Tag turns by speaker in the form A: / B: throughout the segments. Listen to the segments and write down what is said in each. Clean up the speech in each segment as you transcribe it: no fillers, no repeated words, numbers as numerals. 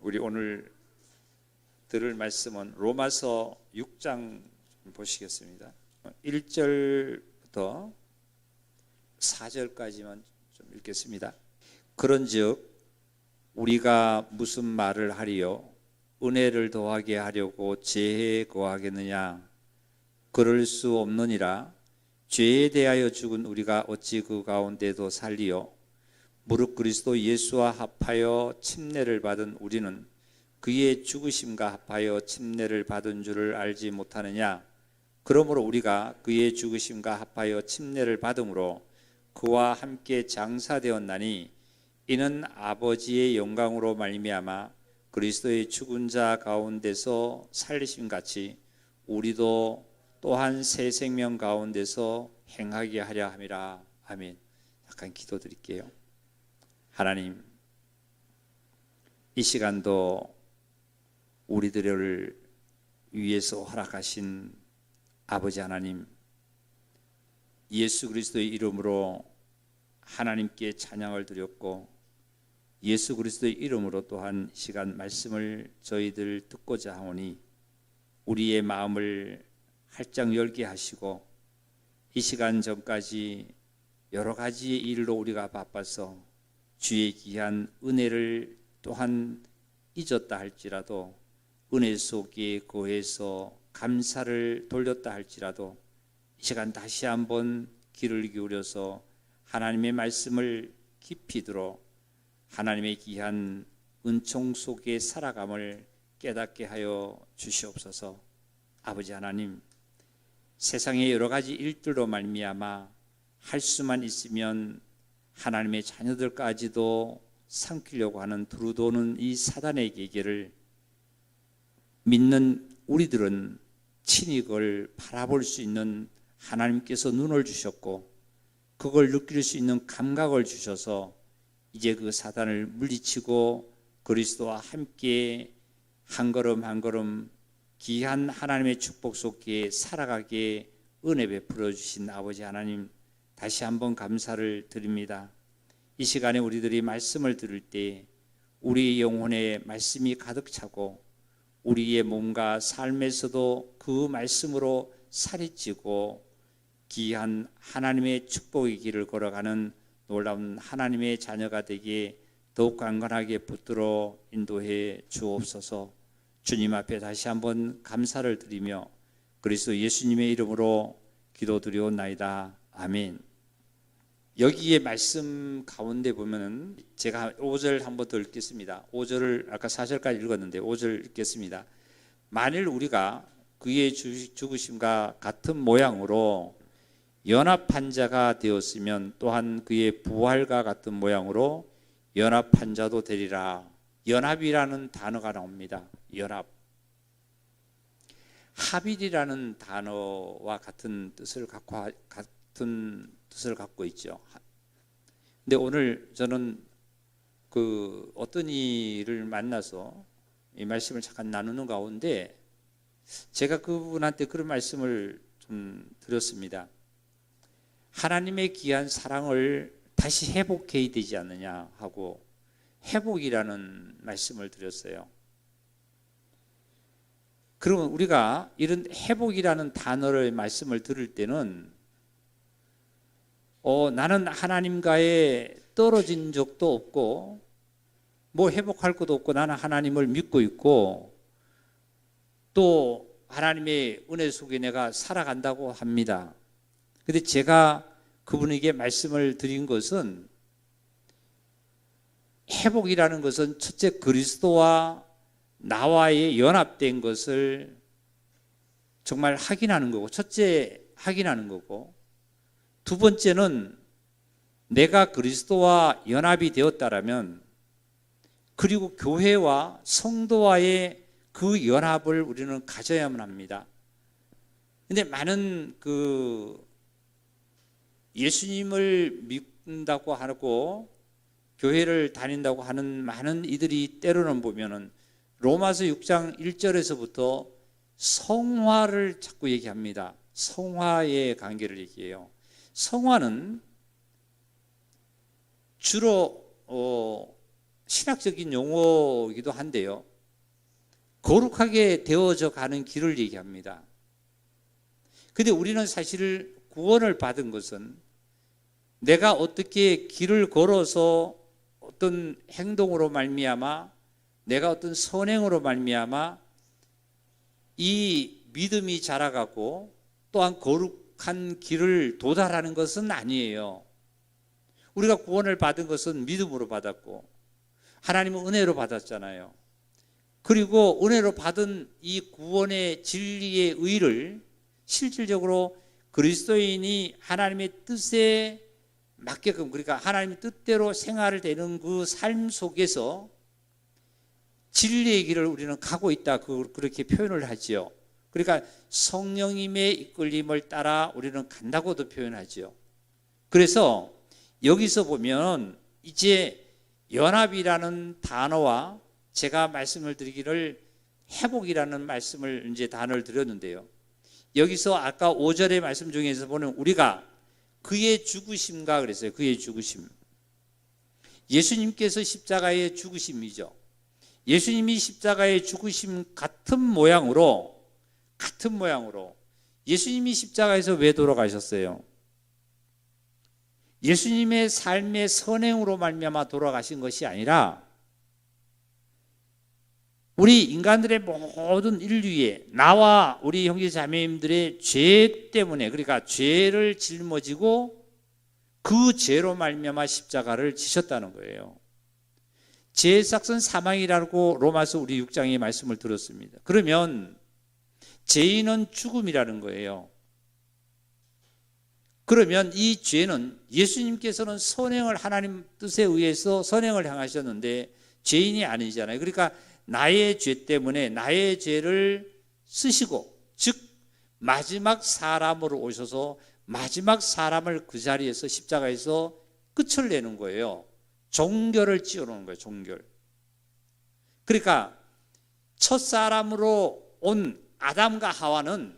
A: 우리 오늘 들을 말씀은 로마서 6장 보시겠습니다. 1절부터 4절까지만 좀 읽겠습니다. 그런즉 우리가 무슨 말을 하리요? 은혜를 더하게 하려고 죄에 거하겠느냐? 그럴 수 없느니라. 죄에 대하여 죽은 우리가 어찌 그 가운데도 살리요? 무릇 그리스도 예수와 합하여 침례를 받은 우리는 그의 죽으심과 합하여 침례를 받은 줄을 알지 못하느냐? 그러므로 우리가 그의 죽으심과 합하여 침례를 받음으로 그와 함께 장사되었나니 이는 아버지의 영광으로 말미암아 그리스도의 죽은 자 가운데서 살리심 같이 우리도 또한 새 생명 가운데서 행하게 하려 함이라. 아멘. 잠깐 기도드릴게요. 하나님, 이 시간도 우리들을 위해서 허락하신 아버지 하나님, 예수 그리스도의 이름으로 하나님께 찬양을 드렸고 예수 그리스도의 이름으로 또한 이 시간 말씀을 저희들 듣고자 하오니 우리의 마음을 활짝 열게 하시고 이 시간 전까지 여러 가지의 일로 우리가 바빠서 주의 귀한 은혜를 또한 잊었다 할지라도 은혜 속에 거해서 감사를 돌렸다 할지라도 이 시간 다시 한번 귀를 기울여서 하나님의 말씀을 깊이 들어 하나님의 귀한 은총 속에 살아감을 깨닫게 하여 주시옵소서. 아버지 하나님, 세상의 여러 가지 일들로 말미암아 할 수만 있으면 하나님의 자녀들까지도 삼키려고 하는 두루도는 이 사단의 계계를 믿는 우리들은 친히 그걸 바라볼 수 있는 하나님께서 눈을 주셨고 그걸 느낄 수 있는 감각을 주셔서 이제 그 사단을 물리치고 그리스도와 함께 한 걸음 한 걸음 귀한 하나님의 축복 속에 살아가게 은혜 베풀어 주신 아버지 하나님, 다시 한번 감사를 드립니다. 이 시간에 우리들이 말씀을 들을 때 우리 영혼에 말씀이 가득 차고 우리의 몸과 삶에서도 그 말씀으로 살이 찌고 귀한 하나님의 축복의 길을 걸어가는 놀라운 하나님의 자녀가 되기에 더욱 강건하게 붙들어 인도해 주옵소서. 주님 앞에 다시 한번 감사를 드리며 그리스도 예수님의 이름으로 기도드리옵나이다. 아멘. 여기에 말씀 가운데 보면은 제가 5절 한 번 더 읽겠습니다. 5절을 아까 4절까지 읽었는데 5절 읽겠습니다. 만일 우리가 그의 죽으심과 같은 모양으로 연합한 자가 되었으면 또한 그의 부활과 같은 모양으로 연합한 자도 되리라. 연합이라는 단어가 나옵니다. 연합. 합일이라는 단어와 같은 뜻을 갖고 있죠. 근데 오늘 저는 그 어떤 이를 만나서 이 말씀을 잠깐 나누는 가운데 제가 그분한테 그런 말씀을 좀 드렸습니다. 하나님의 귀한 사랑을 다시 회복해야 되지 않느냐 하고 회복이라는 말씀을 드렸어요. 그러면 우리가 이런 회복이라는 단어를 말씀을 들을 때는 나는 하나님과의 떨어진 적도 없고 뭐 회복할 것도 없고 나는 하나님을 믿고 있고 또 하나님의 은혜 속에 내가 살아간다고 합니다. 그런데 제가 그분에게 말씀을 드린 것은 회복이라는 것은 첫째 그리스도와 나와의 연합된 것을 정말 확인하는 거고 첫째 확인하는 거고 두 번째는 내가 그리스도와 연합이 되었다라면 그리고 교회와 성도와의 그 연합을 우리는 가져야만 합니다. 근데 많은 예수님을 믿는다고 하고 교회를 다닌다고 하는 많은 이들이 때로는 보면은 로마서 6장 1절에서부터 성화를 자꾸 얘기합니다. 성화의 관계를 얘기해요. 성화는 주로 신학적인 용어이기도 한데요. 거룩하게 되어져 가는 길을 얘기합니다. 근데 우리는 사실 구원을 받은 것은 내가 어떻게 길을 걸어서 어떤 행동으로 말미암아 내가 어떤 선행으로 말미암아 이 믿음이 자라가고 또한 거룩한 길을 도달하는 것은 아니에요. 우리가 구원을 받은 것은 믿음으로 받았고 하나님은 은혜로 받았잖아요. 그리고 은혜로 받은 이 구원의 진리의 의를 실질적으로 그리스도인이 하나님의 뜻에 맞게끔, 그러니까 하나님의 뜻대로 생활을 되는 그 삶 속에서 진리의 길을 우리는 가고 있다, 그렇게 표현을 하지요. 그러니까 성령님의 이끌림을 따라 우리는 간다고도 표현하지요. 그래서 여기서 보면 이제 연합이라는 단어와 제가 말씀을 드리기를 회복이라는 말씀을 이제 단어를 드렸는데요. 여기서 아까 5절의 말씀 중에서 보면 우리가 그의 죽으심과 그랬어요. 그의 죽으심. 예수님께서 십자가의 죽으심이죠. 예수님이 십자가의 죽으심 같은 모양으로 예수님이 십자가에서 왜 돌아가셨어요? 예수님의 삶의 선행으로 말미암아 돌아가신 것이 아니라 우리 인간들의 모든 인류의 나와 우리 형제 자매님들의 죄 때문에, 그러니까 죄를 짊어지고 그 죄로 말미암아 십자가를 지셨다는 거예요. 죄의 삭은 사망이라고 로마서 우리 6장의 말씀을 들었습니다. 그러면 죄인은 죽음이라는 거예요. 그러면 이 죄는 예수님께서는 선행을 하나님 뜻에 의해서 선행을 행하셨는데 죄인이 아니잖아요. 그러니까 나의 죄 때문에 나의 죄를 쓰시고, 즉 마지막 사람으로 오셔서 마지막 사람을 그 자리에서 십자가에서 끝을 내는 거예요. 종결을 지어놓은 거예요. 종결. 그러니까 첫 사람으로 온 아담과 하와는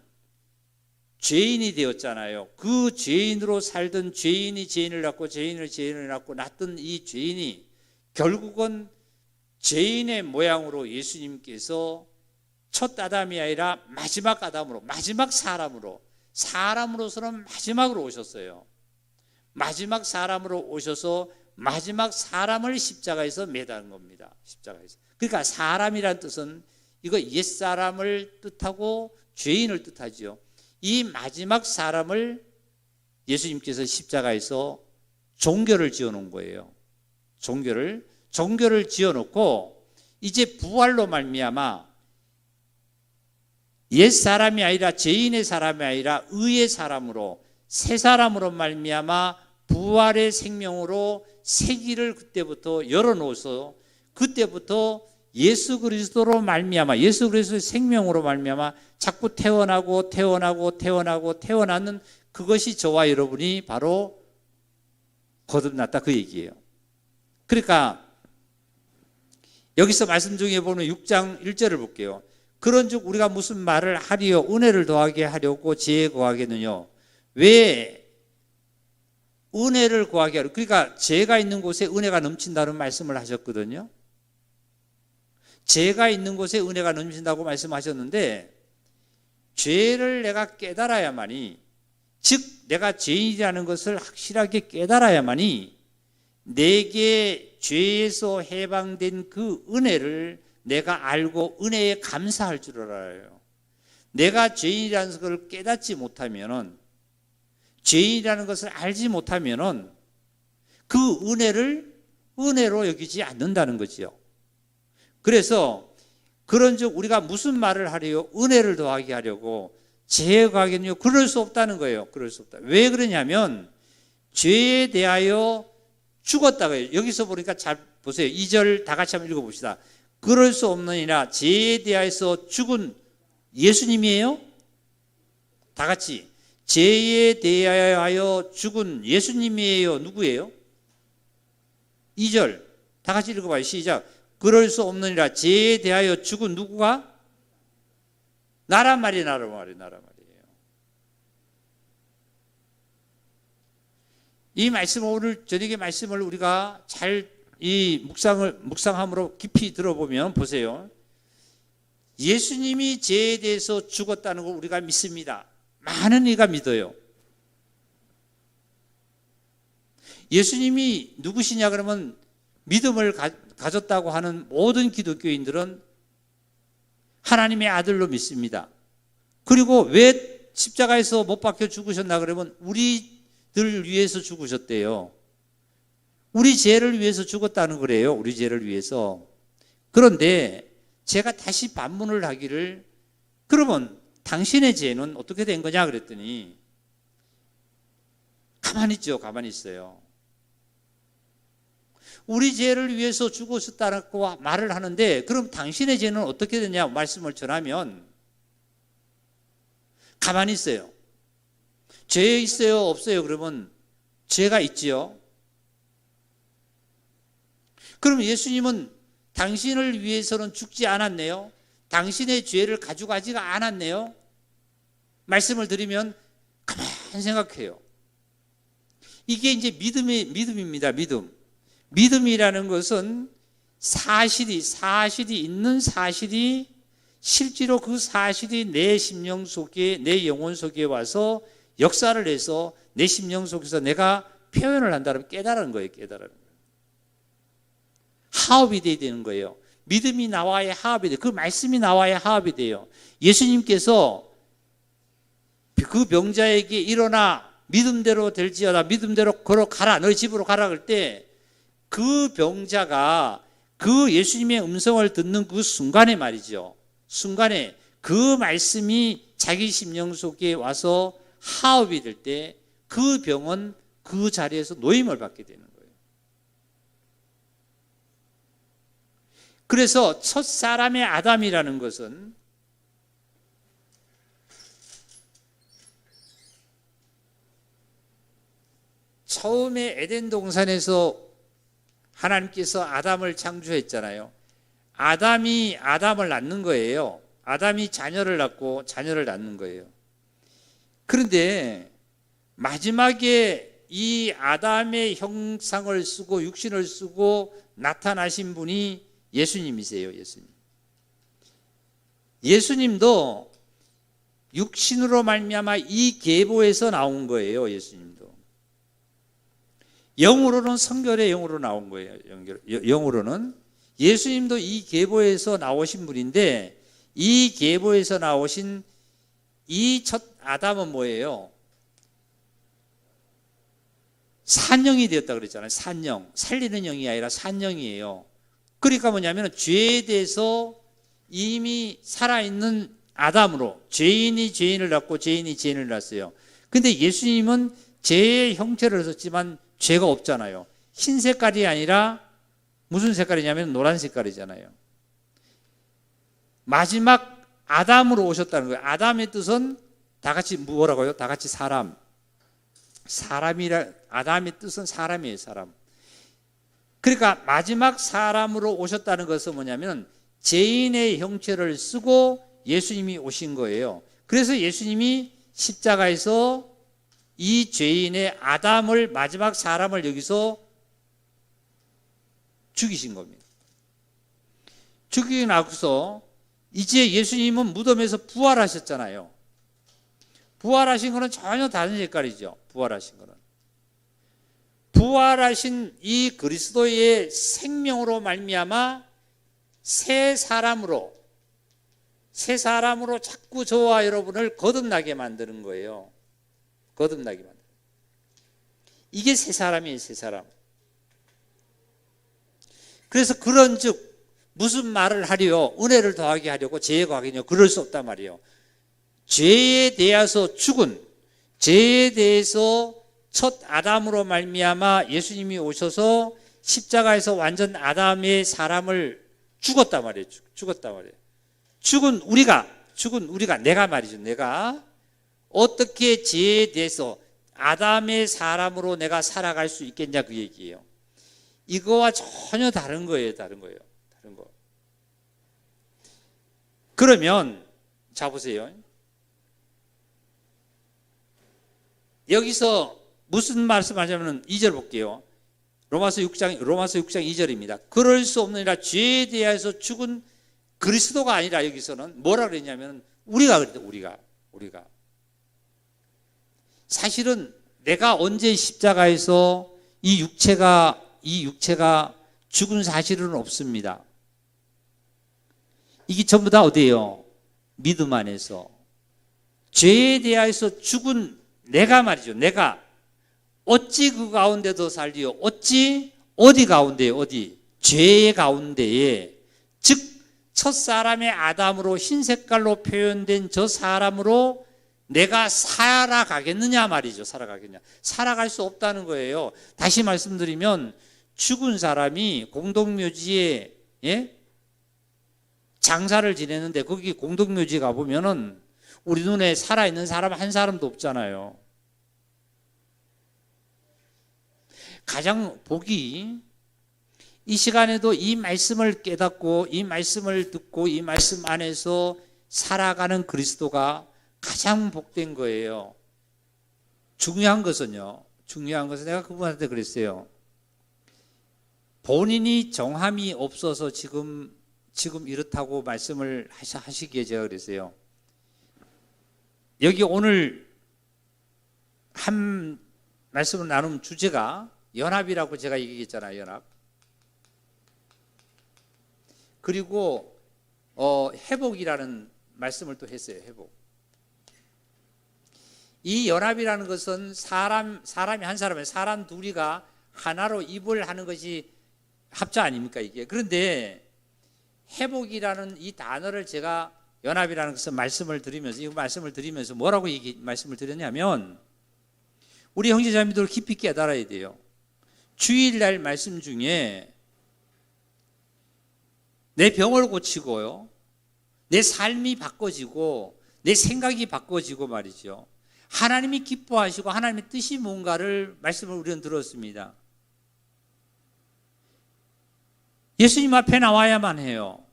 A: 죄인이 되었잖아요. 그 죄인으로 살던 죄인이 죄인을 낳고 죄인을 죄인을 낳고 낳던 이 죄인이 결국은 죄인의 모양으로 예수님께서 첫 아담이 아니라 마지막 아담으로, 마지막 사람으로서는 마지막으로 오셨어요. 마지막 사람으로 오셔서 마지막 사람을 십자가에서 매달은 겁니다. 십자가에서. 그러니까 사람이란 뜻은 이거 옛사람을 뜻하고 죄인을 뜻하지요. 이 마지막 사람을 예수님께서 십자가에서 종결을 지어놓은 거예요. 종결을 지어놓고 이제 부활로 말미암아 옛사람이 아니라 죄인의 사람이 아니라 의의 사람으로 새 사람으로 말미암아 부활의 생명으로 새 길을 그때부터 열어놓아서 그때부터 예수 그리스도로 말미암아 예수 그리스도의 생명으로 말미암아 자꾸 태어나는 그것이 저와 여러분이 바로 거듭났다 그 얘기예요. 그러니까 여기서 말씀 중에 보면 6장 1절을 볼게요. 그런즉 우리가 무슨 말을 하리요 은혜를 더하게 하려고 지혜에 구하겠느냐. 왜 은혜를 구하게 하려? 그러니까 죄가 있는 곳에 은혜가 넘친다는 말씀을 하셨거든요. 죄가 있는 곳에 은혜가 넘친다고 말씀하셨는데 죄를 내가 깨달아야만이, 즉 내가 죄인이라는 것을 확실하게 깨달아야만이 내게 죄에서 해방된 그 은혜를 내가 알고 은혜에 감사할 줄 알아요. 내가 죄인이라는 것을 깨닫지 못하면은, 죄인이라는 것을 알지 못하면은 그 은혜를 은혜로 여기지 않는다는 거지요. 그래서 그런즉 우리가 무슨 말을 하려요? 은혜를 더하게 하려고 죄에 구하겠느냐? 그럴 수 없다는 거예요. 그럴 수 없다. 왜 그러냐면 죄에 대하여 죽었다고 해요. 여기서 보니까 잘 보세요. 2절 다 같이 한번 읽어봅시다. 그럴 수 없느니라 죄에 대하여서 죽은 예수님이에요? 다 같이. 죄에 대하여 죽은 예수님이에요? 누구예요? 2절 다 같이 읽어봐요. 시작. 그럴 수 없느니라 죄에 대하여 죽은 누구가? 나란 말이에요. 이 말씀, 오늘 저녁의 말씀을 우리가 잘 이 묵상함으로 깊이 들어보면 보세요. 예수님이 죄에 대해서 죽었다는 걸 우리가 믿습니다. 많은 이가 믿어요. 예수님이 누구시냐 그러면 믿음을 가졌다고 하는 모든 기독교인들은 하나님의 아들로 믿습니다. 그리고 왜 십자가에서 못 박혀 죽으셨나 그러면 우리들 위해서 죽으셨대요. 우리 죄를 위해서 죽었다는 거래요. 우리 죄를 위해서. 그런데 제가 다시 반문을 하기를, 그러면 당신의 죄는 어떻게 된 거냐 그랬더니 가만히 있죠. 가만히 있어요. 우리 죄를 위해서 죽으셨다고 말을 하는데 그럼 당신의 죄는 어떻게 되냐 말씀을 전하면 가만히 있어요. 죄 있어요? 없어요? 그러면 죄가 있지요. 그럼 예수님은 당신을 위해서는 죽지 않았네요. 당신의 죄를 가져가지가 않았네요. 말씀을 드리면 가만히 생각해요. 이게 이제 믿음입니다. 믿음이라는 것은 사실이 있는 사실이 실제로 그 사실이 내 심령 속에, 내 영혼 속에 와서 역사를 해서 내 심령 속에서 내가 표현을 한다면 깨달은 거예요. 깨달은 거예요. 하업이 돼야 되는 거예요. 믿음이 나와야 하업이 돼요. 그 말씀이 나와야 하업이 돼요. 예수님께서 그 병자에게 일어나 믿음대로 될지어다, 믿음대로 걸어가라, 너희 집으로 가라 그럴 때 그 병자가 그 예수님의 음성을 듣는 그 순간에 말이죠. 순간에 그 말씀이 자기 심령 속에 와서 하업이 될 때 그 병은 그 자리에서 노임을 받게 되는 거예요. 그래서 첫 사람의 아담이라는 것은 처음에 에덴 동산에서 하나님께서 아담을 창조했잖아요. 아담이 아담을 낳는 거예요. 아담이 자녀를 낳고 자녀를 낳는 거예요. 그런데 마지막에 이 아담의 형상을 쓰고 육신을 쓰고 나타나신 분이 예수님이세요. 예수님도 육신으로 말미암아 이 계보에서 나온 거예요. 예수님도 영으로는 성결의 영으로 나온 거예요. 영으로는 예수님도 이 계보에서 나오신 분인데 이 계보에서 나오신 이 첫 아담은 뭐예요? 산영이 되었다 그랬잖아요. 산영, 살리는 영이 아니라 산영이에요. 그러니까 뭐냐면 죄에 대해서 이미 살아있는 아담으로 죄인이 죄인을 낳고 죄인이 죄인을 낳았어요. 근데 예수님은 죄의 형체를 썼지만 죄가 없잖아요. 흰 색깔이 아니라 무슨 색깔이냐면 노란 색깔이잖아요. 마지막 아담으로 오셨다는 거예요. 아담의 뜻은 다 같이 뭐라고요? 다 같이 사람. 아담의 뜻은 사람이에요. 사람. 그러니까 마지막 사람으로 오셨다는 것은 뭐냐면 죄인의 형체를 쓰고 예수님이 오신 거예요. 그래서 예수님이 십자가에서 이 죄인의 아담을 마지막 사람을 여기서 죽이신 겁니다. 죽이고 나서 이제 예수님은 무덤에서 부활하셨잖아요. 부활하신 거는 전혀 다른 색깔이죠. 부활하신 이 그리스도의 생명으로 말미암아 새 사람으로 자꾸 저와 여러분을 거듭나게 만드는 거예요. 거듭나게 만드는. 이게 새 사람이에요. 새 사람. 그래서 그런즉 무슨 말을 하려 은혜를 더하게 하려고 죄에 과하겠냐 그럴 수 없단 말이에요. 죄에 대해서 죽은 죄에 대해서 첫 아담으로 말미암아 예수님이 오셔서 십자가에서 완전 아담의 사람을 죽었단 말이에요. 죽은 우리가 내가 말이죠. 내가 어떻게 죄에 대해서 아담의 사람으로 내가 살아갈 수 있겠냐 그 얘기예요. 이거와 전혀 다른 거예요. 다른 거. 그러면 자 보세요. 여기서 무슨 말씀하냐면 2절 볼게요. 로마서 6장 2절입니다. 그럴 수 없느니라 죄에 대하여서 죽은 그리스도가 아니라 여기서는 뭐라 그랬냐면 우리가 그랬다. 우리가. 사실은 내가 언제 십자가에서 이 육체가 죽은 사실은 없습니다. 이게 전부 다 어디예요? 믿음 안에서. 죄에 대하여서 죽은 내가 말이죠. 내가 어찌 그 가운데도 살리요? 어디 가운데요? 어디? 죄의 가운데에, 즉 첫사람의 아담으로 흰색깔로 표현된 저 사람으로 내가 살아가겠느냐 말이죠. 살아갈 수 없다는 거예요. 다시 말씀드리면 죽은 사람이 공동묘지에 장사를 지내는데 거기 공동묘지 가보면은 우리 눈에 살아있는 사람 한 사람도 없잖아요. 가장 복이 이 시간에도 이 말씀을 깨닫고 이 말씀을 듣고 이 말씀 안에서 살아가는 그리스도가 가장 복된 거예요. 중요한 것은 내가 그분한테 그랬어요. 본인이 정함이 없어서 지금 이렇다고 말씀을 하시기에 제가 그랬어요. 여기 오늘 한 말씀을 나눈 주제가 연합이라고 제가 얘기했잖아요. 연합. 그리고 회복이라는 말씀을 또 했어요. 회복. 이 연합이라는 것은 사람이 한 사람에 사람 둘이가 하나로 입을 하는 것이 합자 아닙니까 이게. 그런데 회복이라는 이 단어를 제가 연합이라는 것을 말씀을 드리면서 뭐라고 말씀을 드렸냐면 우리 형제자매들 깊이 깨달아야 돼요. 주일날 말씀 중에 내 병을 고치고요, 내 삶이 바꿔지고 내 생각이 바꿔지고 말이죠. 하나님이 기뻐하시고 하나님의 뜻이 뭔가를 말씀을 우리는 들었습니다. 예수님 앞에 나와야만 해요.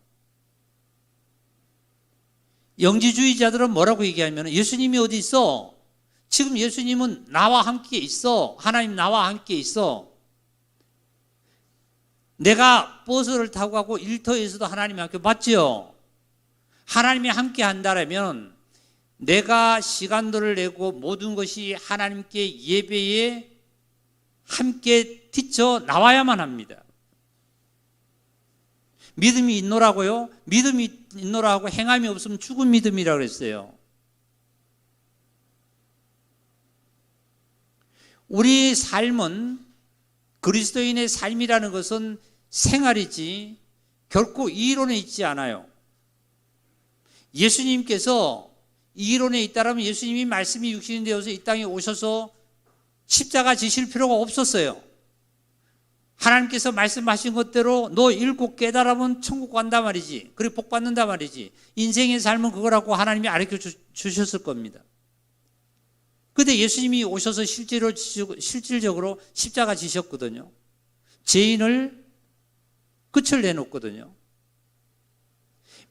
A: 영지주의자들은 뭐라고 얘기하면 예수님이 어디 있어? 지금 예수님은 나와 함께 있어. 하나님 나와 함께 있어. 내가 버스를 타고 가고 일터에서도 하나님이 함께 맞죠? 하나님이 함께 한다면 내가 시간들을 내고 모든 것이 하나님께 예배에 함께 뒤쳐 나와야만 합니다. 믿음이 있노라고요? 믿음이 있노라고 행함이 없으면 죽은 믿음이라고 그랬어요. 우리 삶은 그리스도인의 삶이라는 것은 생활이지 결코 이론에 있지 않아요. 예수님께서 이론에 있다라면 예수님이 말씀이 육신이 되어서 이 땅에 오셔서 십자가 지실 필요가 없었어요. 하나님께서 말씀하신 것대로 너 읽고 깨달으면 천국 간단 말이지. 그리고 복 받는단 말이지. 인생의 삶은 그거라고 하나님이 가르쳐 주셨을 겁니다. 그런데 예수님이 오셔서 실질적으로 십자가 지셨거든요. 죄인을 끝을 내놓거든요.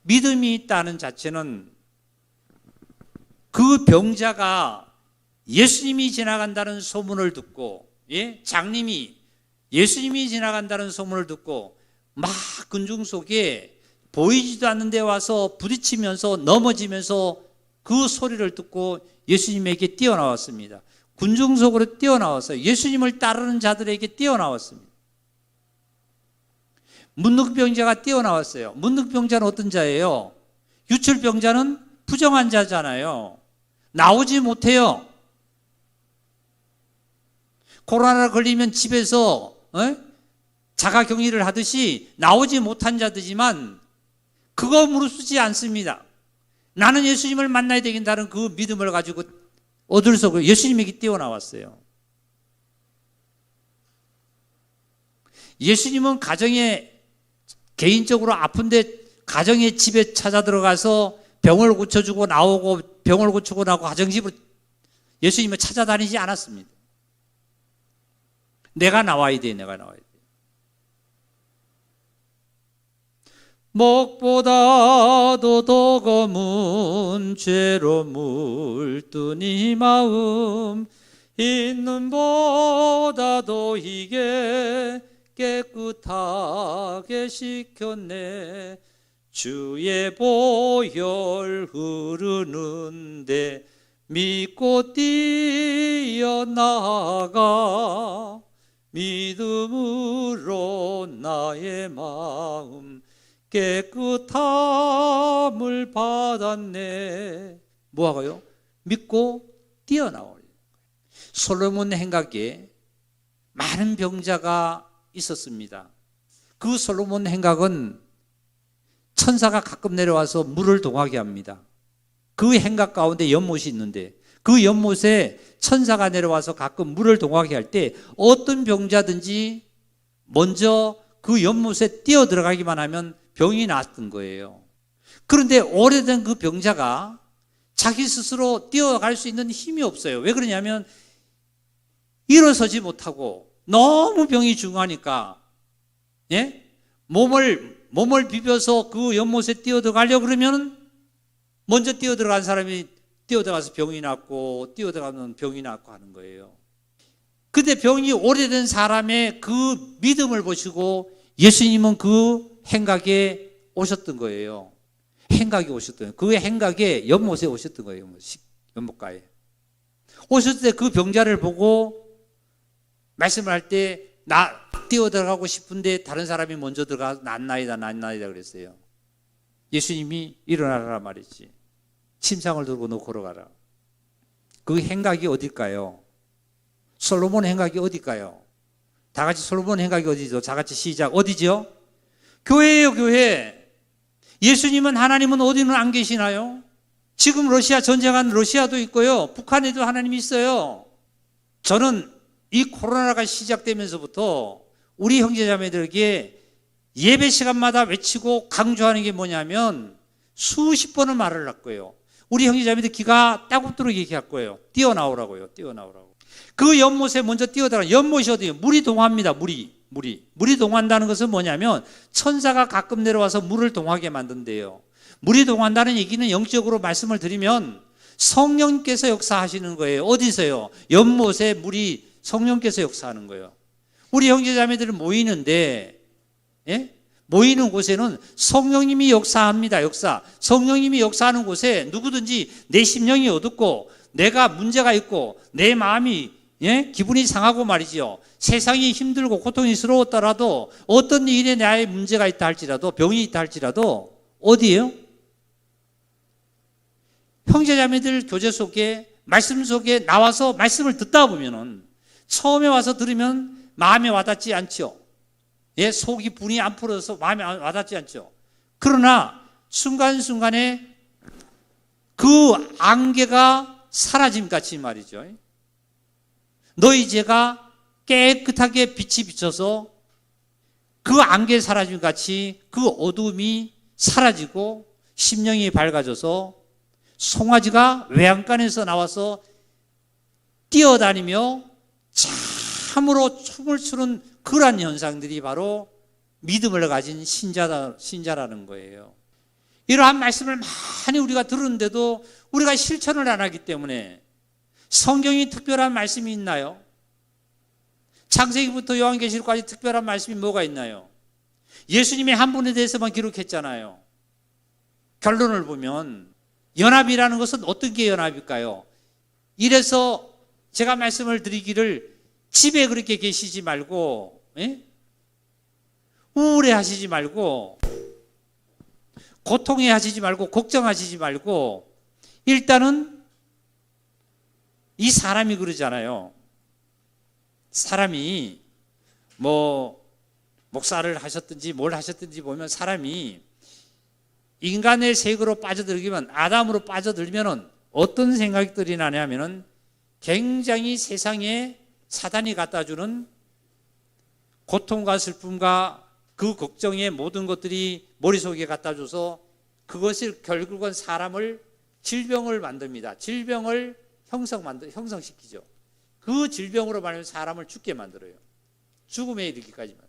A: 믿음이 있다는 자체는 그 병자가 예수님이 지나간다는 소문을 듣고, 장님이 예수님이 지나간다는 소문을 듣고 막 군중 속에 보이지도 않는 데 와서 부딪히면서 넘어지면서 그 소리를 듣고 예수님에게 뛰어나왔습니다. 군중 속으로 뛰어나왔어요. 예수님을 따르는 자들에게 뛰어나왔습니다. 문득병자가 뛰어나왔어요. 문득병자는 어떤 자예요? 유출병자는 부정한 자잖아요. 나오지 못해요. 코로나 걸리면 집에서 자가격리를 하듯이 나오지 못한 자들이지만 그거 무릅쓰지 않습니다. 나는 예수님을 만나야 되겠다는 그 믿음을 가지고 어딜 서 예수님에게 뛰어나왔어요. 예수님은 가정에 개인적으로 아픈데 가정의 집에 찾아 들어가서 병을 고쳐주고 나오고 병을 고치고 나오고 가정집으로 예수님을 찾아다니지 않았습니다. 내가 나와야 돼. 목보다도 더 검은 죄로 물든 이 마음 있는 보다도 이게 깨끗하게 씻겼네. 주의 보혈 흐르는데 믿고 뛰어나가 믿음으로 나의 마음 깨끗함을 받았네. 뭐하고요? 믿고 뛰어나오려. 솔로몬 행각에 많은 병자가 있었습니다. 그 솔로몬 행각은 천사가 가끔 내려와서 물을 동하게 합니다. 그 행각 가운데 연못이 있는데 그 연못에 천사가 내려와서 가끔 물을 동하게 할 때 어떤 병자든지 먼저 그 연못에 뛰어 들어가기만 하면 병이 나았던 거예요. 그런데 오래된 그 병자가 자기 스스로 뛰어갈 수 있는 힘이 없어요. 왜 그러냐면 일어서지 못하고 너무 병이 중하니까, 예? 몸을 비벼서 그 연못에 뛰어 들어가려고 그러면 먼저 뛰어 들어간 사람이 뛰어 들어가서 병이 났고 뛰어 들어가면 병이 났고 하는 거예요. 근데 병이 오래된 사람의 그 믿음을 보시고 예수님은 그 행각에 오셨던 거예요. 행각에 오셨던 거예요. 그 행각에 연못에 오셨던 거예요. 연못가에 오셨을 때 그 병자를 보고 말씀을 할 때 나 뛰어 들어가고 싶은데 다른 사람이 먼저 들어가서 낫나이다 그랬어요. 예수님이 일어나라 말했지. 침상을 들고 너 걸어가라. 그 행각이 어딜까요? 솔로몬 행각이 어딜까요? 다 같이 솔로몬 행각이 어디죠? 다 같이 시작. 어디죠? 교회예요, 교회. 예수님은 하나님은 어디는 안 계시나요? 지금 러시아 전쟁한 러시아도 있고요. 북한에도 하나님이 있어요. 저는 이 코로나가 시작되면서부터 우리 형제자매들에게 예배 시간마다 외치고 강조하는 게 뭐냐면 수십 번은 말을 했고요. 우리 형제자매들 귀가 따갑도록 얘기할 거예요. 뛰어나오라고요. 뛰어나오라고. 그 연못에 먼저 뛰어들어가. 연못이 어디예요? 물이 동합니다. 물이 동한다는 것은 뭐냐면 천사가 가끔 내려와서 물을 동하게 만든대요. 물이 동한다는 얘기는 영적으로 말씀을 드리면 성령께서 역사하시는 거예요. 어디서요? 연못에 물이 성령께서 역사하는 거예요. 우리 형제자매들은 모이는데, 예? 모이는 곳에는 성령님이 역사합니다. 성령님이 역사하는 곳에 누구든지 내 심령이 어둡고 내가 문제가 있고 내 마음이, 예? 기분이 상하고 말이죠. 세상이 힘들고 고통스러웠더라도 어떤 일에 나의 문제가 있다 할지라도 병이 있다 할지라도 어디예요? 형제자매들 교제 속에 말씀 속에 나와서 말씀을 듣다 보면은 처음에 와서 들으면 마음에 와닿지 않죠. 예, 속이 분이 안 풀어서 마음에 와닿지 않죠. 그러나 순간순간에 그 안개가 사라짐 같이 말이죠. 너희 죄가 깨끗하게 빛이 비쳐서 그 안개 사라짐 같이 그 어두움이 사라지고 심령이 밝아져서 송아지가 외양간에서 나와서 뛰어다니며 참으로 춤을 추는 그러한 현상들이 바로 믿음을 가진 신자라는 거예요. 이러한 말씀을 많이 우리가 들었는데도 우리가 실천을 안 하기 때문에 성경이 특별한 말씀이 있나요? 창세기부터 요한계시록까지 특별한 말씀이 뭐가 있나요? 예수님의 한 분에 대해서만 기록했잖아요. 결론을 보면 연합이라는 것은 어떤 게 연합일까요? 이래서 제가 말씀을 드리기를 집에 그렇게 계시지 말고, 예? 우울해 하시지 말고, 고통해 하시지 말고, 걱정하시지 말고, 일단은 이 사람이 그러잖아요. 사람이 목사를 하셨든지 뭘 하셨든지 보면 사람이 인간의 세계로 빠져들기만, 아담으로 빠져들면은 어떤 생각들이 나냐면은 굉장히 세상에 사단이 갖다 주는 고통과 슬픔과 그 걱정의 모든 것들이 머릿속에 갖다 줘서 그것을 결국은 사람을 질병을 만듭니다. 질병을 형성시키죠. 그 질병으로 말하면 사람을 죽게 만들어요. 죽음에 이르기까지만.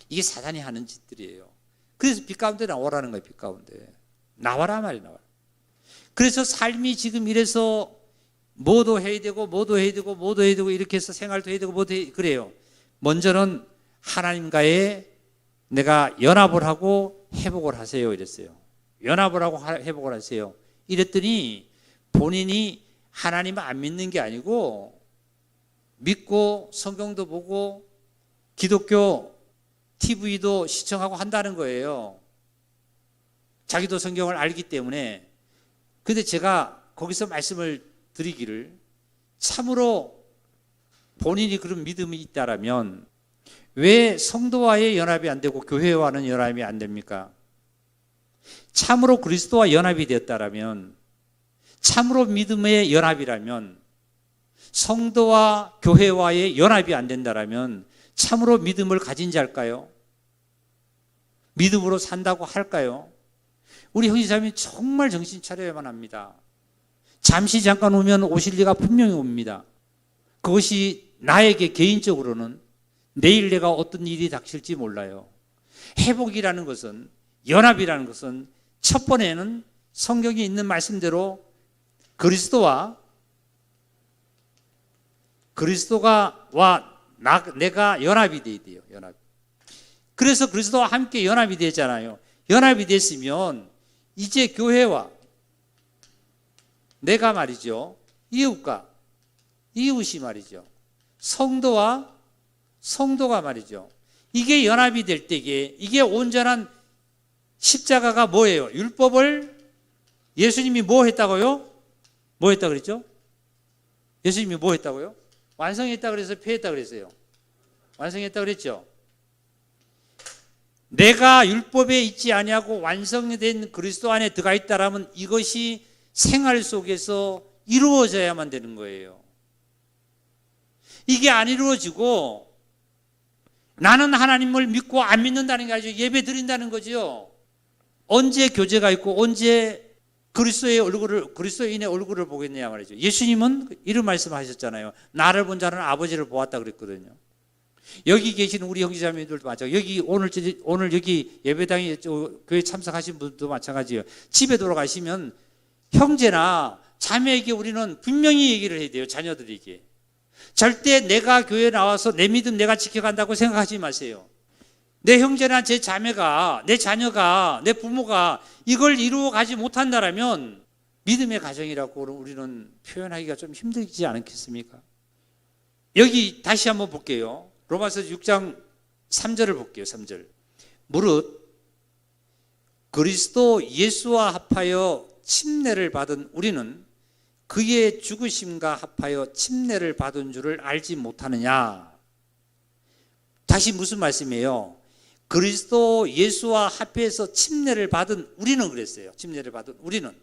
A: 이게 사단이 하는 짓들이에요. 그래서 빛 가운데 나오라는 거예요. 빛 가운데. 나와라 말이야. 나와라. 그래서 삶이 지금 이래서 뭐도 해야 되고 이렇게 해서 생활도 해야 되고 그래요. 먼저는 하나님과의 내가 연합을 하고 회복을 하세요 이랬어요. 연합을 하고 회복을 하세요. 이랬더니 본인이 하나님을 안 믿는 게 아니고 믿고 성경도 보고 기독교 TV도 시청하고 한다는 거예요. 자기도 성경을 알기 때문에. 근데 제가 거기서 말씀을 드리기를, 참으로 본인이 그런 믿음이 있다라면 왜 성도와의 연합이 안 되고 교회와는 연합이 안 됩니까? 참으로 그리스도와 연합이 되었다라면, 참으로 믿음의 연합이라면, 성도와 교회와의 연합이 안 된다라면 참으로 믿음을 가진 자일까요? 믿음으로 산다고 할까요? 우리 형제자매 정말 정신 차려야만 합니다. 잠시 잠깐 오면 오실 리가 분명히 옵니다. 그것이 나에게 개인적으로는 내일 내가 어떤 일이 닥칠지 몰라요. 회복이라는 것은, 연합이라는 것은 첫 번에는 성경에 있는 말씀대로 그리스도가 내가 연합이 돼야 돼요. 연합. 그래서 그리스도와 함께 연합이 되잖아요. 연합이 됐으면 이제 교회와 내가 말이죠, 이웃이 말이죠, 성도가 말이죠, 이게 연합이 될 때에 이게 온전한 십자가가 뭐예요? 율법을 예수님이 뭐 했다고요? 뭐 했다 그랬죠? 예수님이 뭐 했다고요? 완성했다 그래서 폐했다 그랬어요. 완성했다 그랬죠. 내가 율법에 있지 아니하고 완성된 그리스도 안에 들어가 있다라면 이것이 생활 속에서 이루어져야만 되는 거예요. 이게 안 이루어지고 나는 하나님을 믿고 안 믿는다는 게 아니죠. 예배 드린다는 거죠. 언제 교제가 있고 언제 그리스도인의 얼굴을 보겠냐 말이죠. 예수님은 이런 말씀하셨잖아요. 나를 본 자는 아버지를 보았다 그랬거든요. 여기 계시는 우리 형제자매들도 마찬가지예요. 여기 오늘 여기 예배당에 교회 참석하신 분들도 마찬가지예요. 집에 돌아가시면 형제나 자매에게 우리는 분명히 얘기를 해야 돼요. 자녀들에게. 절대 내가 교회에 나와서 내 믿음 내가 지켜간다고 생각하지 마세요. 내 형제나 제 자매가, 내 자녀가, 내 부모가 이걸 이루어 가지 못한다라면 믿음의 가정이라고 우리는 표현하기가 좀 힘들지 않겠습니까? 여기 다시 한번 볼게요. 로마서 6장 3절을 볼게요. 3절. 무릇 그리스도 예수와 합하여 침례를 받은 우리는 그의 죽으심과 합하여 침례를 받은 줄을 알지 못하느냐. 다시 무슨 말씀이에요? 그리스도 예수와 합해서 침례를 받은 우리는 그랬어요. 침례를 받은 우리는.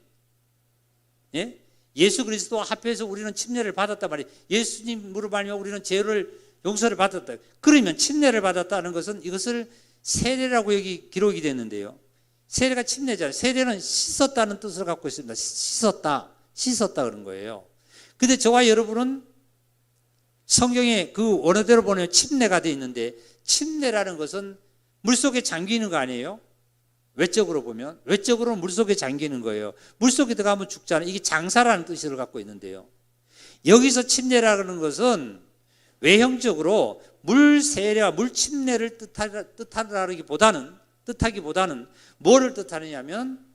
A: 예? 예수 그리스도와 합해서 우리는 침례를 받았단 말이에요. 예수님으로 말미암아 우리는 죄를 용서를 받았다. 그러면 침례를 받았다는 것은 이것을 세례라고 여기 기록이 됐는데요. 세례가 침례잖아요. 세례는 씻었다는 뜻을 갖고 있습니다. 씻었다 그런 거예요. 근데 저와 여러분은 성경에 그 원어대로 보면 침례가 되어 있는데 침례라는 것은 물속에 잠기는 거 아니에요? 외적으로 보면 외적으로는 물속에 잠기는 거예요. 물속에 들어가면 죽잖아요. 이게 장사라는 뜻을 갖고 있는데요. 여기서 침례라는 것은 외형적으로 물 세례와 물 침례를 뜻하기보다는 뭐를 뜻하느냐면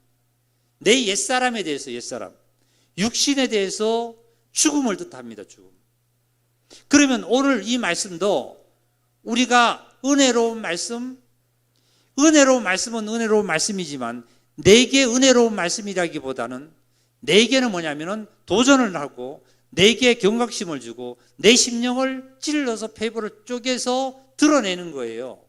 A: 내 옛사람에 대해서 육신에 대해서 죽음을 뜻합니다. 죽음. 그러면 오늘 이 말씀도 우리가 은혜로운 말씀은 은혜로운 말씀이지만 내게 은혜로운 말씀이라기보다는 내게는 뭐냐면은 도전을 하고 내게 경각심을 주고 내 심령을 찔러서 폐부를 쪼개서 드러내는 거예요.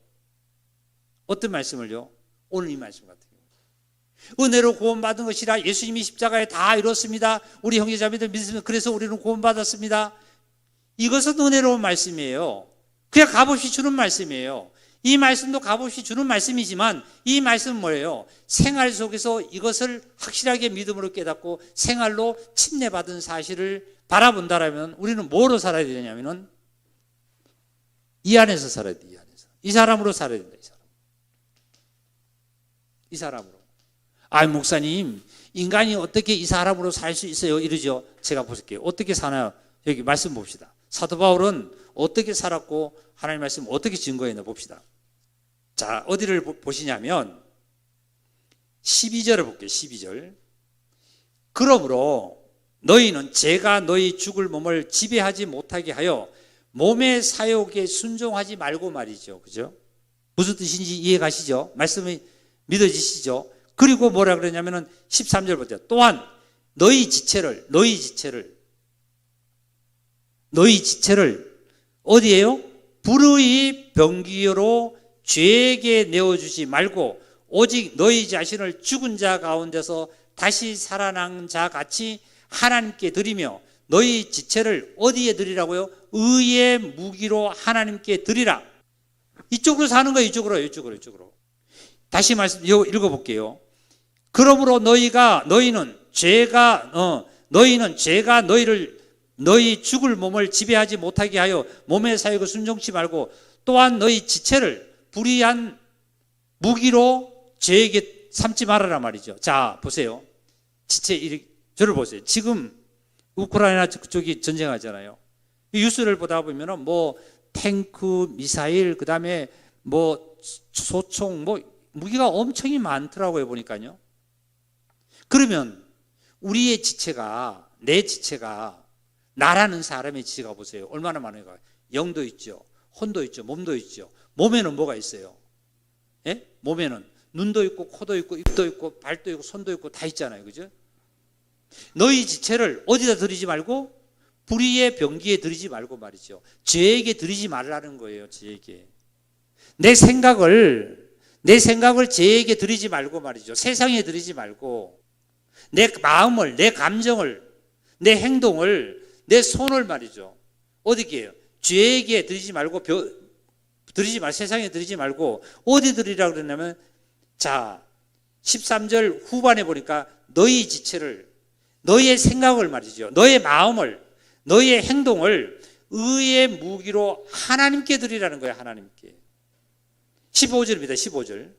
A: 어떤 말씀을요? 오늘 이 말씀 같은 경우. 은혜로 구원받은 것이라 예수님이 십자가에 다 이뤘습니다. 우리 형제자매들 믿으면 그래서 우리는 구원받았습니다. 이것은 은혜로운 말씀이에요. 그냥 값없이 주는 말씀이에요. 이 말씀도 값없이 주는 말씀이지만 이 말씀은 뭐예요? 생활 속에서 이것을 확실하게 믿음으로 깨닫고 생활로 침례받은 사실을 바라본다라면 우리는 뭐로 살아야 되냐면은 이 안에서 살아야 돼. 이 사람으로 살아야 된다. 이 사람으로. 목사님, 인간이 어떻게 이 사람으로 살 수 있어요? 이러죠. 제가 볼게요. 어떻게 사나요? 여기 말씀 봅시다. 사도 바울은 어떻게 살았고 하나님 말씀 어떻게 증거했나 봅시다. 자, 어디를 보시냐면 12절을 볼게요. 12절. 그러므로 너희는 죄가 너희 죽을 몸을 지배하지 못하게 하여 몸의 사욕에 순종하지 말고 말이죠. 그죠? 무슨 뜻인지 이해가시죠? 말씀이 믿어지시죠? 그리고 뭐라 그러냐면은 13절 보세요. 또한 너희 지체를 어디에요? 불의 병기로 죄에게 내어주지 말고 오직 너희 자신을 죽은 자 가운데서 다시 살아난 자 같이 하나님께 드리며 너희 지체를 어디에 드리라고요? 의의 무기로 하나님께 드리라. 이쪽으로 사는 거예요. 이쪽으로. 다시 말씀 읽어볼게요. 그러므로 너희는 죄가 너희 죽을 몸을 지배하지 못하게 하여 몸의 사욕을 순종치 말고 또한 너희 지체를 불의한 무기로 죄에게 삼지 말아라 말이죠. 자, 보세요. 저를 보세요. 지금 우크라이나 쪽이 전쟁하잖아요. 뉴스를 보다 보면은 뭐 탱크, 미사일, 그 다음에 뭐 소총, 뭐 무기가 엄청 많더라고요, 보니까요. 그러면 우리의 지체가, 내 지체가, 나라는 사람의 지체가 보세요. 얼마나 많은가. 영도 있죠. 혼도 있죠. 몸도 있죠. 몸에는 뭐가 있어요? 예? 몸에는 눈도 있고, 코도 있고, 입도 있고, 발도 있고, 손도 있고, 다 있잖아요. 그죠? 너희 지체를 어디다 드리지 말고 불의의 병기에 드리지 말고 말이죠. 죄에게 드리지 말라는 거예요. 죄에게. 내 생각을 죄에게 드리지 말고 말이죠. 세상에 드리지 말고 내 마음을, 내 감정을, 내 행동을, 내 손을 말이죠. 어디게요? 죄에게 드리지 말고 세상에 드리지 말고 어디 드리라고 그러냐면 자, 13절 후반에 보니까 너희 지체를, 너희의 생각을 말이죠. 너의 마음을, 너희의 행동을 의의 무기로 하나님께 드리라는 거예요. 하나님께. 15절입니다. 15절.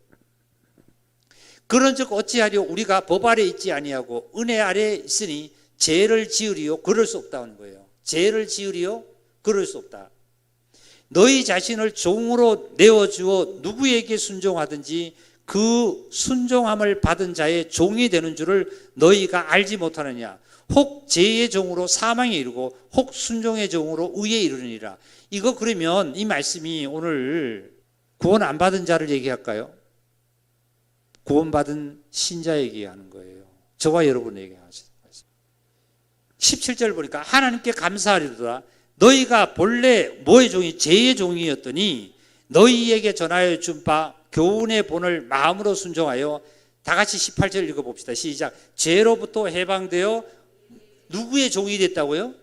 A: 그런즉 어찌하리요? 우리가 법 아래 있지 아니하고 은혜 아래 있으니 죄를 지으리요? 그럴 수 없다는 거예요. 죄를 지으리요? 그럴 수 없다. 너희 자신을 종으로 내어주어 누구에게 순종하든지 그 순종함을 받은 자의 종이 되는 줄을 너희가 알지 못하느냐. 혹 죄의 종으로 사망에 이르고 혹 순종의 종으로 의에 이르느니라. 이거 그러면 이 말씀이 오늘 구원 안 받은 자를 얘기할까요? 구원받은 신자에게 하는 거예요. 저와 여러분에게 하시는 말씀. 17절 보니까 하나님께 감사하리로다. 너희가 본래 뭐의 종이? 죄의 종이었더니 너희에게 전하여 준 바 교훈의 본을 마음으로 순종하여 다 같이 18절 읽어봅시다. 시작. 죄로부터 해방되어 누구의 종이 됐다고요?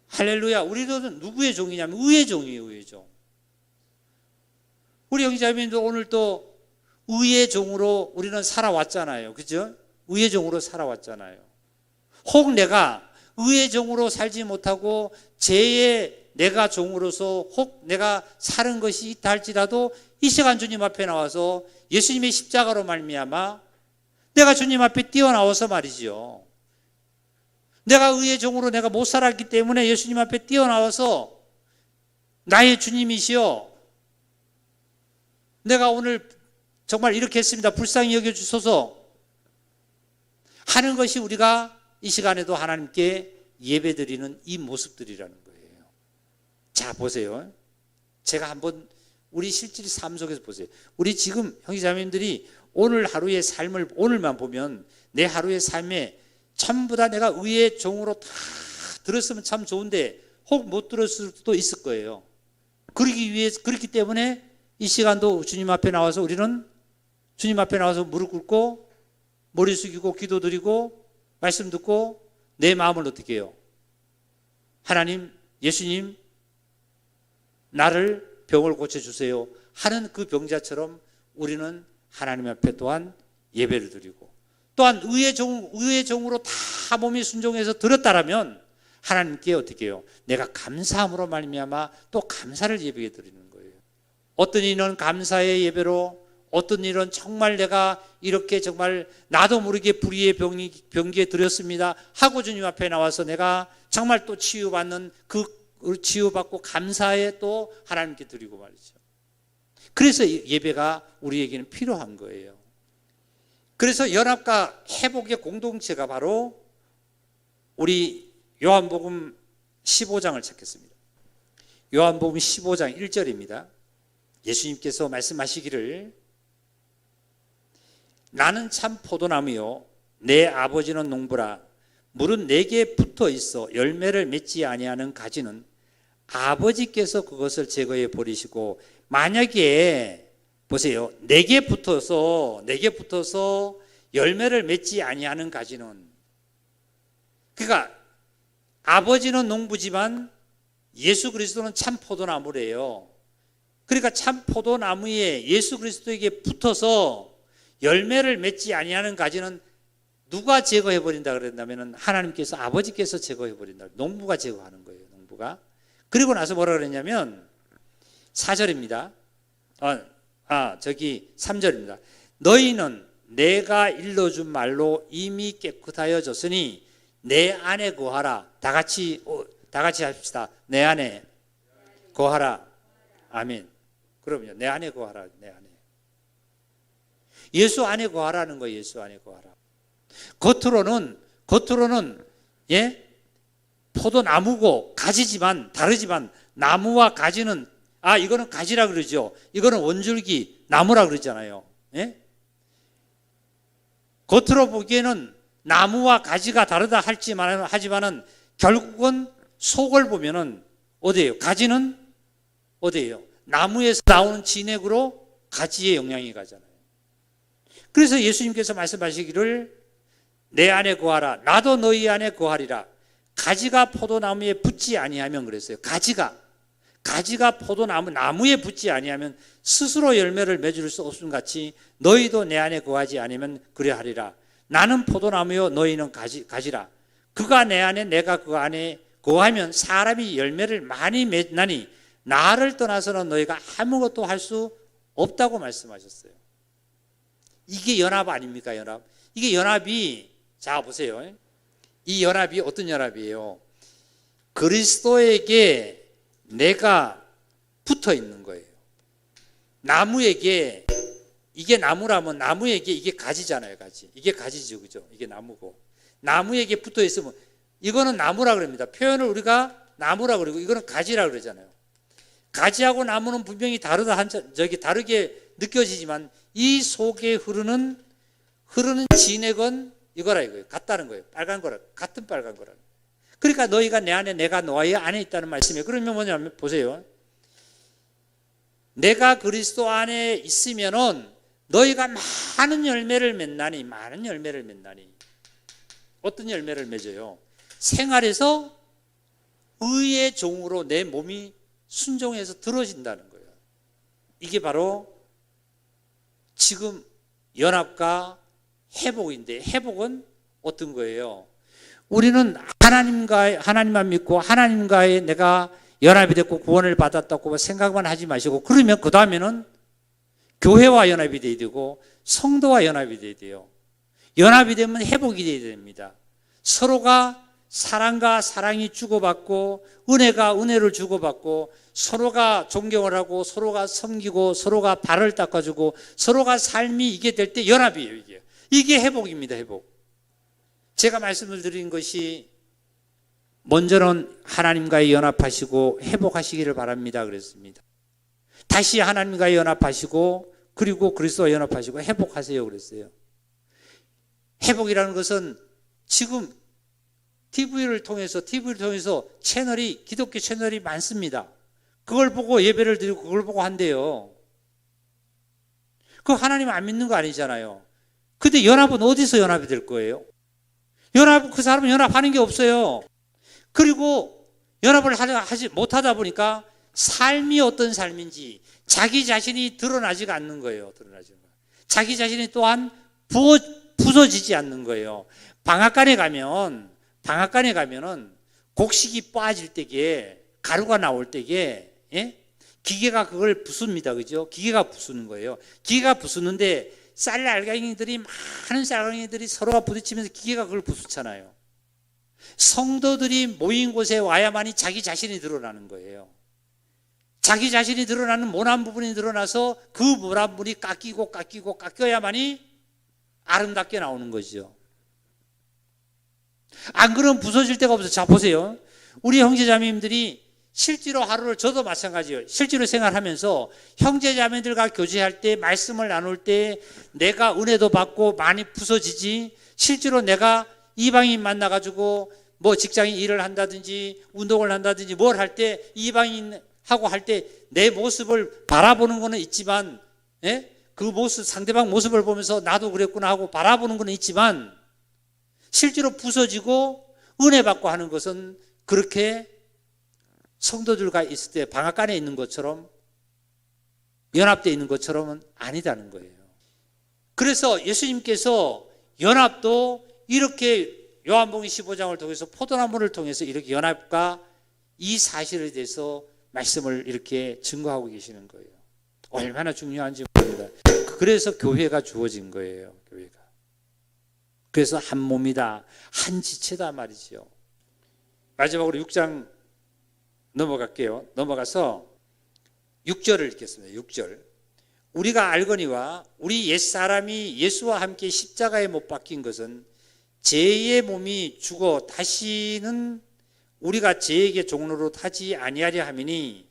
A: 할렐루야. 우리도 누구의 종이냐면 의의 종이에요. 의의 종. 우리 형제자매님도 오늘 또 의의 종으로 우리는 살아왔잖아요. 그죠? 의의 종으로 살아왔잖아요. 혹 내가 의의 종으로 살지 못하고 죄의 내가 종으로서 혹 내가 사는 것이 있다 할지라도 이 시간 주님 앞에 나와서 예수님의 십자가로 말미암아 내가 주님 앞에 뛰어나와서 말이죠. 내가 의의 종으로 내가 못 살았기 때문에 예수님 앞에 뛰어나와서 나의 주님이시여 내가 오늘 정말 이렇게 했습니다. 불쌍히 여겨주소서 하는 것이 우리가 이 시간에도 하나님께 예배드리는 이 모습들이라는 거예요. 자, 보세요. 제가 한번 우리 실질 삶 속에서 보세요. 우리 지금 형제자매님들이 오늘 하루의 삶을 오늘만 보면 내 하루의 삶에 전부 다 내가 의의 종으로 다 들었으면 참 좋은데 혹 못 들었을 수도 있을 거예요. 그렇기 때문에 이 시간도 주님 앞에 나와서 우리는 주님 앞에 나와서 무릎 꿇고 머리 숙이고 기도드리고 말씀 듣고 내 마음을 어떻게 해요? 하나님, 예수님, 나를 병을 고쳐주세요 하는 그 병자처럼 우리는 하나님 앞에 또한 예배를 드리고 또한 의의 종으로 다 몸이 순종해서 드렸다라면 하나님께 어떻게 해요? 내가 감사함으로 말미암아 또 감사를 예배에 드리는 거예요. 어떤 이는 감사의 예배로 어떤 일은 정말 내가 이렇게 정말 나도 모르게 불의의 병기에 드렸습니다 하고 주님 앞에 나와서 내가 정말 또 치유받는 그 치유받고 감사에 또 하나님께 드리고 말이죠. 그래서 예배가 우리에게는 필요한 거예요. 그래서 연합과 회복의 공동체가 바로 우리 요한복음 15장을 찾겠습니다. 요한복음 15장 1절입니다. 예수님께서 말씀하시기를 나는 참 포도나무요 내 아버지는 농부라. 물은 내게 붙어 있어 열매를 맺지 아니하는 가지는 아버지께서 그것을 제거해 버리시고, 만약에 보세요, 내게 붙어서 열매를 맺지 아니하는 가지는, 그러니까 아버지는 농부지만 예수 그리스도는 참 포도나무래요. 그러니까 참 포도나무에 예수 그리스도에게 붙어서 열매를 맺지 아니하는 가지는 누가 제거해 버린다 그랬냐면은 하나님께서, 아버지께서 제거해 버린다. 농부가 제거하는 거예요. 농부가. 그리고 나서 뭐라 그랬냐면 4절입니다. 3절입니다. 너희는 내가 일러준 말로 이미 깨끗하여졌으니 내 안에 거하라. 다 같이 합시다. 내 안에 거하라. 아멘. 그럼요. 내 안에 거하라. 내 안에. 예수 안에 거하라는 거예요. 예수 안에 거하라. 겉으로는 포도나무고 가지지만 다르지만, 나무와 가지는, 이거는 가지라 그러죠. 이거는 원줄기 나무라 그러잖아요. 예? 겉으로 보기에는 나무와 가지가 다르다 하지만은 결국은 속을 보면은 어디예요? 가지는 어디예요? 나무에서 나오는 진액으로 가지에 영향이 가잖아요. 그래서 예수님께서 말씀하시기를 내 안에 거하라. 나도 너희 안에 거하리라. 가지가 포도나무에 붙지 아니하면, 그랬어요. 가지가 나무에 붙지 아니하면 스스로 열매를 맺을 수 없음 같이 너희도 내 안에 거하지 않으면 그래하리라. 나는 포도나무요 너희는 가지라. 그가 내 안에 내가 그 안에 거하면 사람이 열매를 많이 맺나니 나를 떠나서는 너희가 아무것도 할 수 없다고 말씀하셨어요. 이게 연합 아닙니까? 연합. 이게 연합이, 자 보세요. 이 연합이 어떤 연합이에요? 그리스도에게 내가 붙어 있는 거예요. 나무에게, 이게 나무라면 나무에게 이게 가지잖아요. 가지. 이게 가지죠. 그죠? 이게 나무고. 나무에게 붙어 있으면 이거는 나무라 그럽니다. 표현을 우리가 나무라 그러고 이거는 가지라 그러잖아요. 가지하고 나무는 분명히 다르게 느껴지지만 이 속에 흐르는 진액은 이거라 이거예요. 같다는 거예요. 빨간 거라. 같은 빨간 거라. 그러니까 너희가 내 안에 내가 너희 안에 있다는 말씀이에요. 그러면 뭐냐면 보세요. 내가 그리스도 안에 있으면은 너희가 많은 열매를 맺나니 어떤 열매를 맺어요? 생활에서 의의 종으로 내 몸이 순종해서 들어진다는 거예요. 이게 바로 지금 연합과 회복인데, 회복은 어떤 거예요? 우리는 하나님만 믿고 하나님과의 내가 연합이 됐고 구원을 받았다고 생각만 하지 마시고, 그러면 그 다음에는 교회와 연합이 돼야 되고 성도와 연합이 돼야 돼요. 연합이 되면 회복이 돼야 됩니다. 서로가 사랑과 사랑이 주고받고 은혜가 은혜를 주고받고 서로가 존경을 하고 서로가 섬기고 서로가 발을 닦아주고 서로가 삶이 이게 될 때 연합이에요. 이게 회복입니다. 회복. 제가 말씀을 드린 것이 먼저는 하나님과의 연합하시고 회복하시기를 바랍니다 그랬습니다. 다시 하나님과의 연합하시고 그리고 그리스도와 연합하시고 회복하세요 그랬어요. 회복이라는 것은 지금 TV를 통해서 기독교 채널이 많습니다. 그걸 보고 예배를 드리고 그걸 보고 한대요. 그거 하나님 안 믿는 거 아니잖아요. 근데 연합은 어디서 연합이 될 거예요? 그 사람은 연합하는 게 없어요. 그리고 연합을 하지 못하다 보니까 삶이 어떤 삶인지 자기 자신이 드러나지가 않는 거예요. 자기 자신이 또한 부서지지 않는 거예요. 방앗간에 가면은 곡식이 빠질 때에 가루가 나올 때에 기계가 그걸 부숩니다. 그죠? 기계가 부수는 거예요. 기계가 부수는데 많은 쌀알갱이들이 서로가 부딪히면서 기계가 그걸 부수잖아요. 성도들이 모인 곳에 와야만이 자기 자신이 드러나는 거예요. 자기 자신이 드러나는 모난 부분이 드러나서 그 모난 부분이 깎여야만이 아름답게 나오는 거죠. 안 그러면 부서질 데가 없어요. 자, 보세요. 우리 형제자매님들이 실제로 하루를, 저도 마찬가지예요. 실제로 생활하면서 형제자매들과 교제할 때, 말씀을 나눌 때 내가 은혜도 받고 많이 부서지지, 실제로 내가 이방인 만나가지고 뭐 직장인 일을 한다든지 운동을 한다든지 뭘 할 때 이방인하고 할 때 내 모습을 바라보는 거는 있지만, 예? 그 모습, 상대방 모습을 보면서 나도 그랬구나 하고 바라보는 거는 있지만, 실제로 부서지고 은혜 받고 하는 것은 그렇게 성도들과 있을 때 방앗간에 있는 것처럼, 연합되어 있는 것처럼은 아니다는 거예요. 그래서 예수님께서 연합도 이렇게 요한복음 15장을 통해서 포도나무를 통해서 이렇게 연합과 이 사실에 대해서 말씀을 이렇게 증거하고 계시는 거예요. 얼마나 중요한지 모릅니다. 그래서 교회가 주어진 거예요. 교회가. 그래서 한 몸이다, 한 지체다 말이죠. 마지막으로 6장 넘어갈게요. 넘어가서 6절을 읽겠습니다. 6절. 우리가 알거니와 우리 옛사람이 예수와 함께 십자가에 못 박힌 것은 죄의 몸이 죽어 다시는 우리가 죄에게 종로로 타지 아니하려 함이니,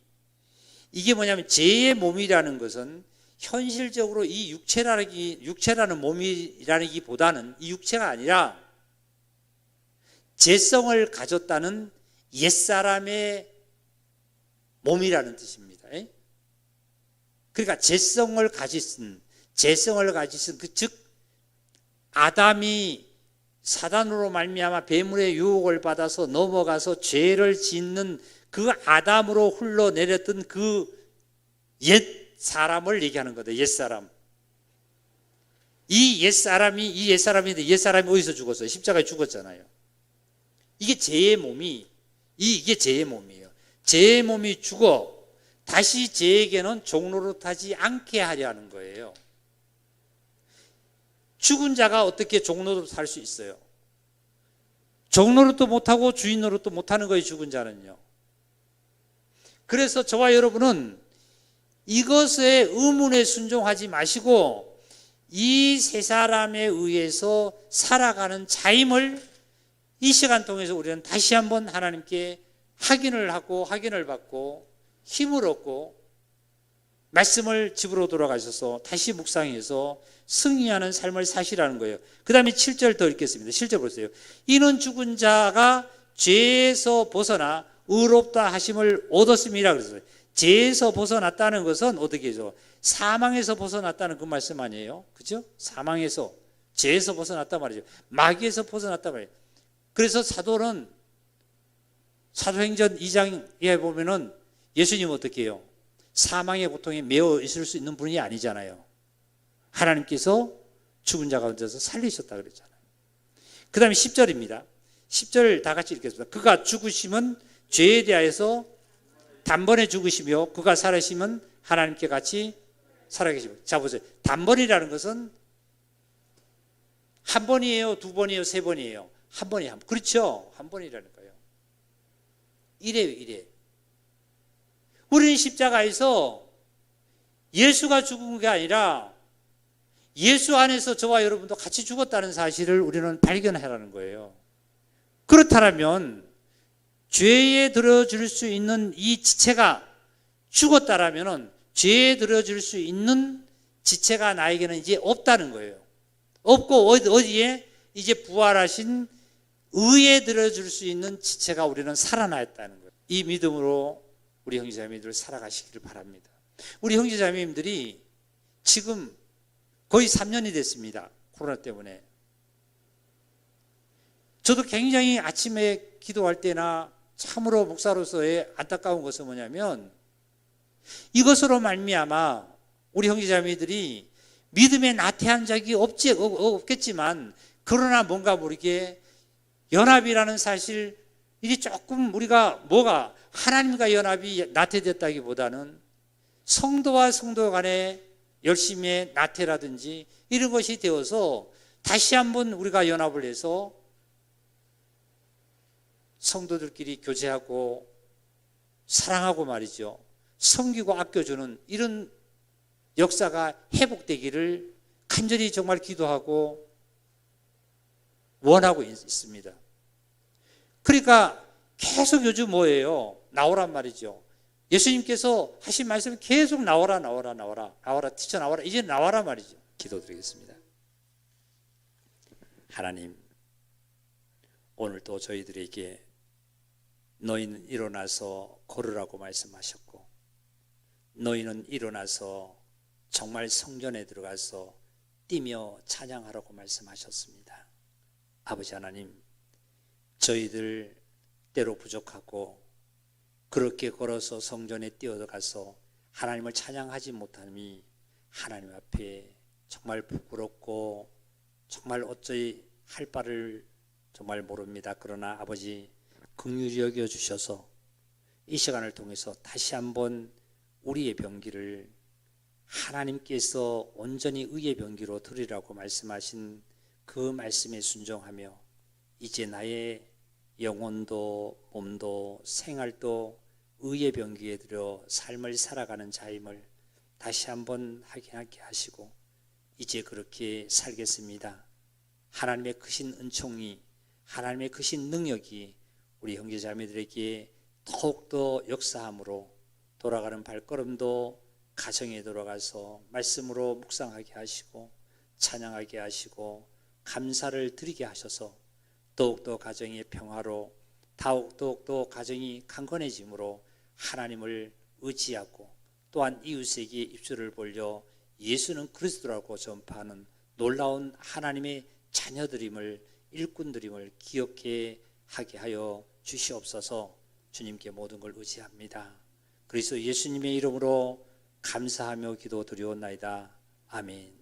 A: 이게 뭐냐면 죄의 몸이라는 것은 현실적으로 이 육체라는 몸이라기보다는 이 육체가 아니라 죄성을 가졌다는 옛사람의 몸이라는 뜻입니다. 그러니까 죄성을 가지신 즉 아담이 사단으로 말미암아 뱀의 유혹을 받아서 넘어가서 죄를 짓는 그 아담으로 흘러내렸던 그 옛 사람을 얘기하는 거다. 옛 사람. 이 옛 사람이 어디서 죽었어요? 십자가에 죽었잖아요. 이게 죄의 몸이에요. 죄의 몸이 죽어 다시 죄에게는 종로로 타지 않게 하려 하는 거예요. 죽은 자가 어떻게 종로로 탈 수 있어요? 종로로도 못하고 주인 노릇도 못하는 거예요. 죽은 자는요. 그래서 저와 여러분은 이것의 의문에 순종하지 마시고 이 세 사람에 의해서 살아가는 자임을 이 시간 통해서 우리는 다시 한번 하나님께 확인을 받고 힘을 얻고 말씀을 집으로 돌아가셔서 다시 묵상해서 승리하는 삶을 사시라는 거예요. 그 다음에 7절 더 읽겠습니다. 7절 보세요. 이는 죽은 자가 죄에서 벗어나 의롭다 하심을 얻었음이라 그랬어요. 죄에서 벗어났다는 것은 어떻게 해서 사망에서 벗어났다는 그 말씀 아니에요? 그죠? 사망에서, 죄에서 벗어났단 말이죠. 마귀에서 벗어났단 말이에요. 그래서 사도는 사도행전 2장에 보면은 예수님 어떻게 해요? 사망의 고통에 매어 있을 수 있는 분이 아니잖아요. 하나님께서 죽은 자 가운데서 살리셨다 그랬잖아요. 그 다음에 10절입니다. 10절 다 같이 읽겠습니다. 그가 죽으심은 죄에 대하여서 단번에 죽으시며 그가 살아심은 하나님께 같이 살아계시며. 자 보세요. 단번이라는 것은 한 번이에요? 두 번이에요? 세 번이에요? 한 번이에요. 그렇죠. 한 번이라는 거예요. 이래. 우리는 십자가에서 예수가 죽은 게 아니라 예수 안에서 저와 여러분도 같이 죽었다는 사실을 우리는 발견하라는 거예요. 그렇다면 죄에 들어줄 수 있는 이 지체가 죽었다라면 죄에 들어줄 수 있는 지체가 나에게는 이제 없다는 거예요. 없고 어디에? 이제 부활하신 의에 들어줄 수 있는 지체가 우리는 살아나였다는 거예요. 이 믿음으로 우리 형제자매님들 살아가시기를 바랍니다. 우리 형제자매님들이 지금 거의 3년이 됐습니다. 코로나 때문에. 저도 굉장히 아침에 기도할 때나 참으로 목사로서의 안타까운 것은 뭐냐면 이것으로 말미암아 우리 형제자매들이 믿음에 나태한 적이 없겠지만 그러나 뭔가 모르게 연합이라는 사실, 이게 조금 우리가 하나님과 연합이 나태됐다기보다는 성도와 성도 간의 열심의 나태라든지 이런 것이 되어서 다시 한번 우리가 연합을 해서 성도들끼리 교제하고 사랑하고 말이죠. 섬기고 아껴주는 이런 역사가 회복되기를 간절히 정말 기도하고 원하고 있습니다. 그러니까 계속 요즘 뭐예요? 나오란 말이죠. 예수님께서 하신 말씀이 계속 나와라 튀쳐나와라, 이제 나와라 말이죠. 기도드리겠습니다. 하나님, 오늘도 저희들에게 너희는 일어나서 걸으라고 말씀하셨고, 너희는 일어나서 정말 성전에 들어가서 뛰며 찬양하라고 말씀하셨습니다. 아버지 하나님, 저희들 때로 부족하고 그렇게 걸어서 성전에 뛰어들어가서 하나님을 찬양하지 못함이 하나님 앞에 정말 부끄럽고 정말 어찌 할 바를 정말 모릅니다. 그러나 아버지, 긍휼히 여겨주셔서 이 시간을 통해서 다시 한번 우리의 병기를 하나님께서 온전히 의의 병기로 드리라고 말씀하신 그 말씀에 순종하며 이제 나의 영혼도 몸도 생활도 의의 병기에 들여 삶을 살아가는 자임을 다시 한번 확인하게 하시고 이제 그렇게 살겠습니다. 하나님의 크신 은총이, 하나님의 크신 능력이 우리 형제자매들에게 더욱더 역사함으로 돌아가는 발걸음도 가정에 들어가서 말씀으로 묵상하게 하시고 찬양하게 하시고 감사를 드리게 하셔서 더욱더 가정의 평화로 더욱더 가정이 강건해짐으로 하나님을 의지하고 또한 이웃에게 입술을 벌려 예수는 그리스도라고 전파하는 놀라운 하나님의 자녀들임을, 일꾼들임을 기억해 하게 하여 주시옵소서. 주님께 모든 걸 의지합니다. 그리스도 예수님의 이름으로 감사하며 기도드리옵나이다. 아멘.